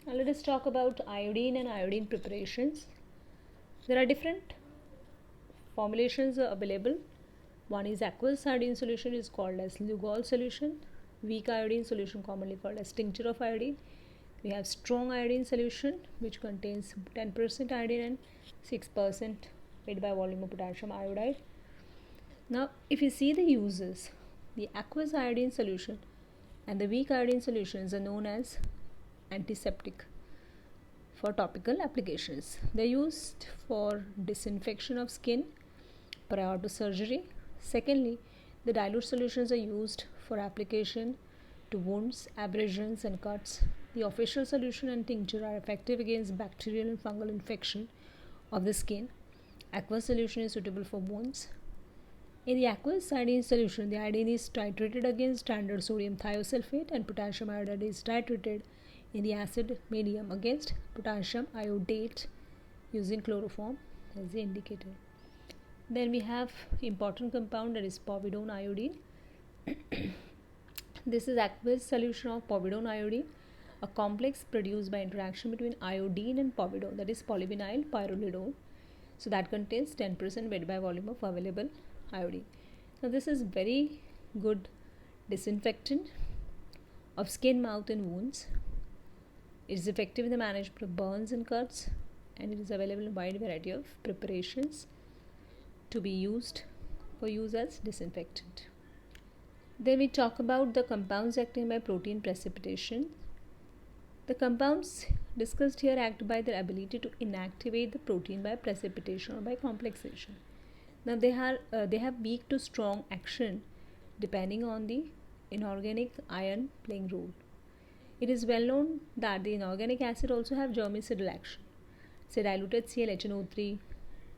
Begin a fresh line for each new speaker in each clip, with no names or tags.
Now let us talk about iodine and iodine preparations. There are different formulations available. One is aqueous iodine solution, is called as Lugol solution. Weak iodine solution, commonly called as tincture of iodine. We have strong iodine solution, which contains 10% iodine and 6% made by volume of potassium iodide. Now if you see the uses, the aqueous iodine solution and the weak iodine solutions are known as antiseptic for topical applications. They are used for disinfection of skin prior to surgery. Secondly, the dilute solutions are used for application to wounds, abrasions and cuts. The official solution and tincture are effective against bacterial and fungal infection of the skin. Aqueous solution is suitable for wounds. In the aqueous iodine solution, the iodine is titrated against standard sodium thiosulfate and potassium iodide is titrated in the acid medium against potassium iodate using chloroform as the indicator. Then we have important compound, that is povidone iodine. This is aqueous solution of povidone iodine, a complex produced by interaction between iodine and povidone, that is polyvinyl pyrrolidone. So that contains 10% weight by volume of available iodine. Now this is very good disinfectant of skin, mouth and wounds. It is effective in the management of burns and cuts, and it is available in a wide variety of preparations to be used for use as disinfectant. Then we talk about the compounds acting by protein precipitation. The compounds discussed here act by their ability to inactivate the protein by precipitation or by complexation. Now they have weak to strong action depending on the inorganic ion playing role. It is well known that the inorganic acid also have germicidal action. Say diluted Cl, HNO3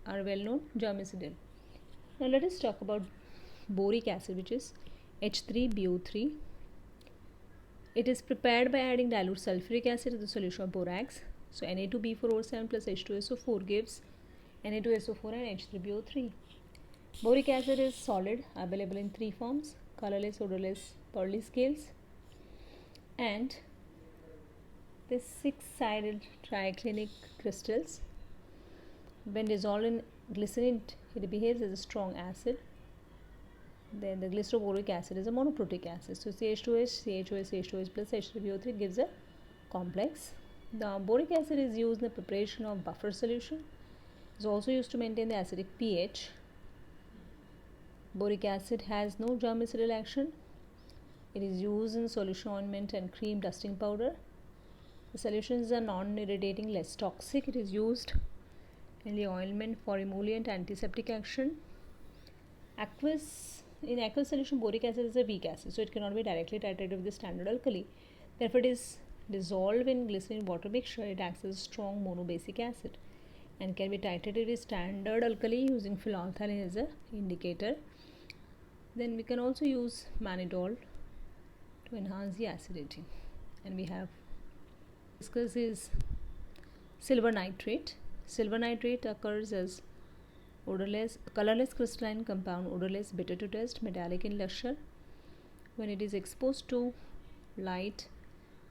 are well known germicidal. Now let us talk about boric acid, which is H3BO3. It is prepared by adding dilute sulfuric acid to the solution of borax. So Na2B4O7 plus H2SO4 gives Na2SO4 and H3BO3. Boric acid is solid, available in three forms: colorless, odorless, pearly scales, and this six-sided triclinic crystals. When dissolved in glycerin, it behaves as a strong acid. Then the glyceroboric acid is a monoprotic acid. So CH2H, CHOH, CH2H plus H3BO3 gives a complex. The boric acid is used in the preparation of buffer solution. It is also used to maintain the acidic pH. Boric acid has no germicidal action. It is used in solution ointment and cream dusting powder. The solutions are non-irritating, less toxic. It is used in the ointment for emollient antiseptic action. In aqueous solution, boric acid is a weak acid, so it cannot be directly titrated with the standard alkali. Therefore, it is dissolved in glycerin water mixture. It acts as a strong monobasic acid and can be titrated with standard alkali using phenolphthalein as an indicator. Then we can also use mannitol to enhance the acidity. And we have discussed is silver nitrate. Silver nitrate occurs as colorless crystalline compound, odorless, bitter to taste, metallic in luster. When it is exposed to light,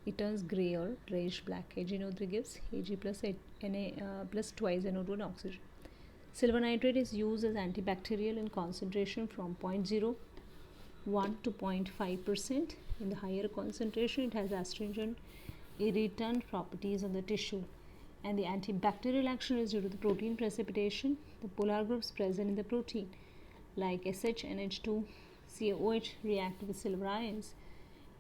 it turns grey or grayish black. AgNO3 gives Ag plus Na plus twice NO2 and oxygen. Silver nitrate is used as antibacterial in concentration from 0.01 to 0.5%. In the higher concentration, it has astringent, irritant properties on the tissue. And the antibacterial action is due to the protein precipitation. The polar groups present in the protein like SH, NH2, COH react with silver ions.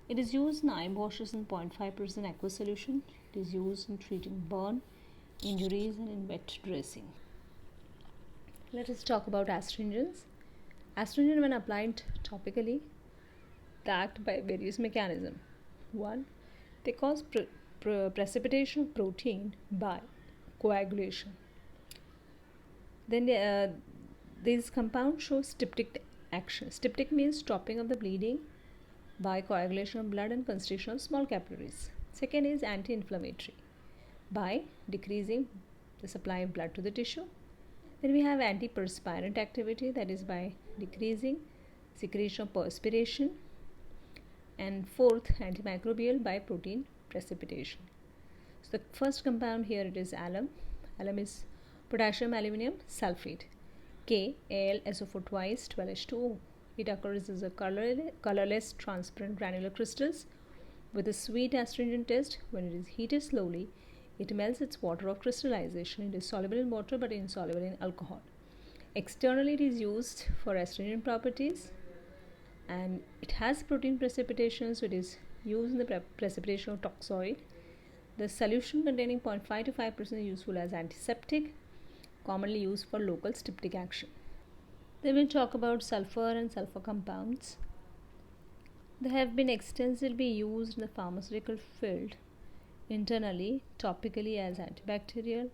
It is used in eye washes in 0.5% aqueous solution. It is used in treating burn, injuries and in wet dressing. Let us talk about astringents. Astringent, when applied topically, they act by various mechanisms. One, they cause precipitation of protein by coagulation. Then these compounds show styptic action. Styptic means stopping of the bleeding by coagulation of blood and constriction of small capillaries. Second is anti-inflammatory by decreasing the supply of blood to the tissue. Then we have antiperspirant activity, that is by decreasing secretion of perspiration. And fourth, antimicrobial by protein precipitation. So the first compound here, it is alum. Alum is potassium aluminum sulfate. KAlSO4 twice 12H2O. It occurs as a colorless transparent granular crystals with a sweet astringent taste. When it is heated slowly, it melts its water of crystallization. It is soluble in water but insoluble in alcohol. Externally, it is used for astringent properties, and it has protein precipitation, so it is used in the precipitation of toxoid. The solution containing 0.5 to 5% is useful as antiseptic, commonly used for local styptic action. Then we'll talk about sulfur and sulfur compounds. They have been extensively used in the pharmaceutical field, internally, topically as antibacterial.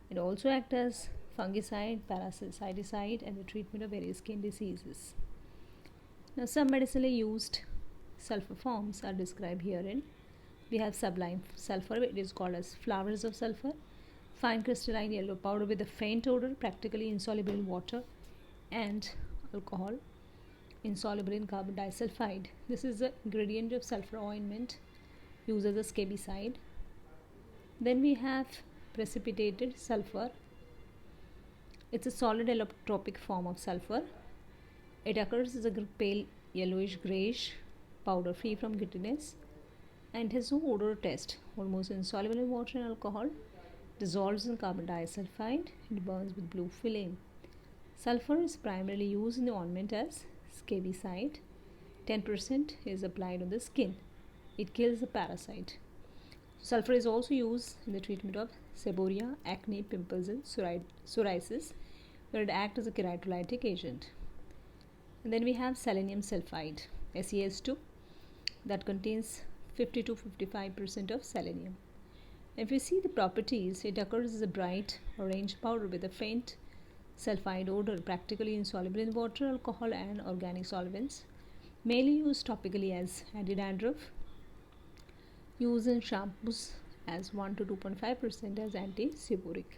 It also acts as fungicide, parasiticide, and the treatment of various skin diseases. Now, some medicinally used sulfur forms are described herein. We have sublime sulfur, it is called as flowers of sulfur. Fine crystalline yellow powder with a faint odor, practically insoluble in water and alcohol, insoluble in carbon disulfide. This is the ingredient of sulfur ointment used as a scabicide. Then we have precipitated sulfur. It's a solid allotropic form of sulfur. It occurs as a pale yellowish grayish powder free from grittiness and has no odor or taste, almost insoluble in water and alcohol, dissolves in carbon disulfide, and burns with blue flame. Sulfur is primarily used in the ointment as scabicide. 10% is applied on the skin. It kills the parasite. Sulfur is also used in the treatment of seborrhea, acne, pimples, and psoriasis, where it acts as a keratolytic agent. And then we have selenium sulfide, SeS2, that contains 50 to 55% of selenium. If you see the properties, it occurs as a bright orange powder with a faint sulfide odor, practically insoluble in water, alcohol, and organic solvents. Mainly used topically as anti-dandruff. Used in shampoos as 1 to 2.5% as anti-seborrheic.